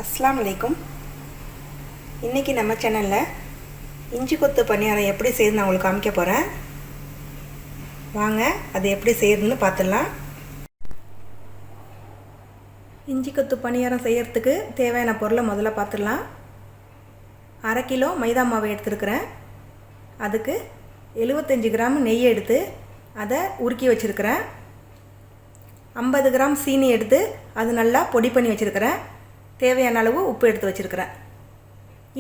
अस्सलाम वालेकुम। इन्नैक्कु நம்ம சேனல்ல இஞ்சி கொத்து பணியாரம் எப்படி செய்யணும் நான் உங்களுக்கு காமிக்க போறேன்। வாங்க அது எப்படி செய்யணும்னு பார்த்துடலாம்। இஞ்சி கொத்து பணியாரம் செய்யிறதுக்கு தேவையான பொருளை முதல்ல பார்த்துடலாம்। 1/2 கிலோ மைதா மாவு எடுத்துக்கிறேன்। அதுக்கு 75 கிராம் நெய் எடுத்து அதை உருக்கி வச்சிருக்கிறேன்। 50 கிராம் சீனி எடுத்து அது நல்லா பொடி பண்ணி வச்சிருக்கிறேன்। தேவையான அளவு உப்பு எடுத்து வச்சிருக்கிறேன்।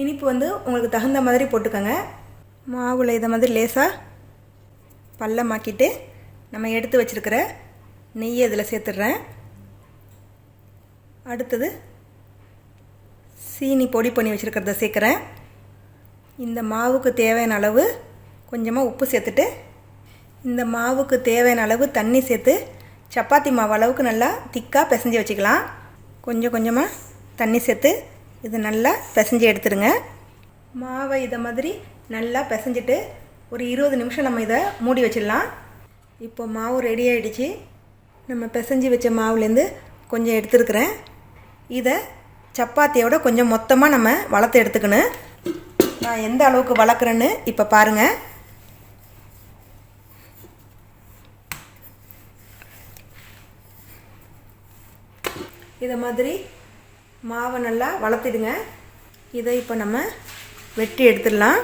இனிப்பு உங்களுக்கு தகுந்த மாதிரி போட்டுக்கங்க। மாவுல இத மாதிரி லேசா பள்ளமாக்கிட்டு நம்ம எடுத்து வச்சிருக்கிற நெய்யை இதில் சேர்த்துறேன்। அடுத்து சீனி பொடி பண்ணி வச்சிருக்கிறத சேர்க்கிறேன்। இந்த மாவுக்கு தேவையான அளவு கொஞ்சமா உப்பு சேர்த்துட்டு இந்த மாவுக்கு தேவையான அளவு தண்ணி சேர்த்து சப்பாத்தி மாவு அளவுக்கு நல்லா திக்கா பிசைஞ்சு வச்சுக்கலாம்। கொஞ்சம் கொஞ்சமா தண்ணி சேர்த்து இது நல்லா பிசைஞ்சு எடுத்துருங்க। மாவை இத மாதிரி நல்லா பிசைஞ்சிட்டு ஒரு 20 நிமிஷம் நம்ம இதை மூடி வச்சிடலாம்। இப்போ மாவு ரெடி ஆயிடுச்சு। நம்ம பிசைஞ்சு வச்ச மாவுலேருந்து கொஞ்சம் எடுத்துருக்கிறேன்। இதை சப்பாத்தியோட கொஞ்சம் மொத்தமாக நம்ம வளர்த்து எடுத்துக்கணும்। நான் எந்த அளவுக்கு வளர்க்குறேன்னு இப்போ பாருங்கள்। இதை மாதிரி மாவை நல்லா வளர்த்திடுங்க। இதை இப்போ நம்ம வெட்டி எடுத்துடலாம்।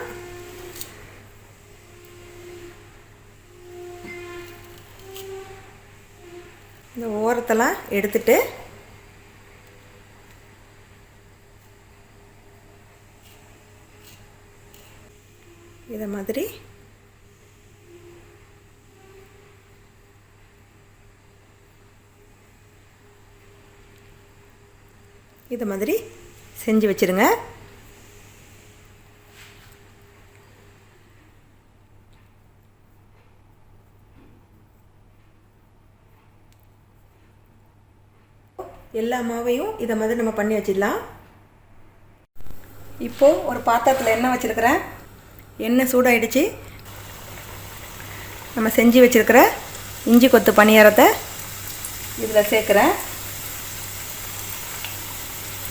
இந்த ஓரத்தெல்லாம் எடுத்துட்டு இதை மாதிரி இத மாதிரி செஞ்சு வச்சிருங்க। எல்லா மாவையும் இத மாதிரி நம்ம பண்ணி வச்சிடலாம்। இப்போ ஒரு பாத்திரத்தில் எண்ணெய் வச்சிருக்கிறேன்। எண்ணெய் சூடாயிடுச்சு। நம்ம செஞ்சு வச்சிருக்கிற இஞ்சி கொத்து பணியாரத்தை இதில் சேர்க்குறேன்।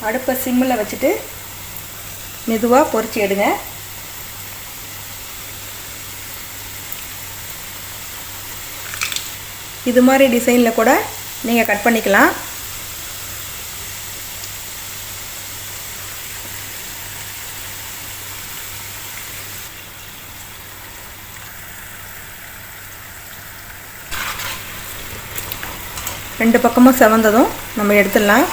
அடுப்பை சிம்மில் வச்சுட்டு மெதுவாக பொரிச்சு எடுங்க। இது மாதிரி டிசைனில் கூட நீங்கள் கட் பண்ணிக்கலாம்। ரெண்டு பக்கமும் செவந்ததும் நம்ம எடுத்துடலாம்।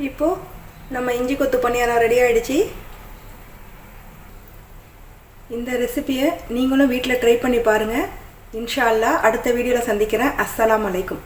இப்போ நம்ம இஞ்சி கொத்து பணியாரம் ரெடி ஆயிடுச்சு। இந்த ரெசிபியை நீங்களும் வீட்டில் ட்ரை பண்ணி பாருங்க। இன்ஷா அல்லாஹ் அடுத்த வீடியோவில் சந்திக்கிறேன்। அஸ்ஸலாமு அலைக்கும்।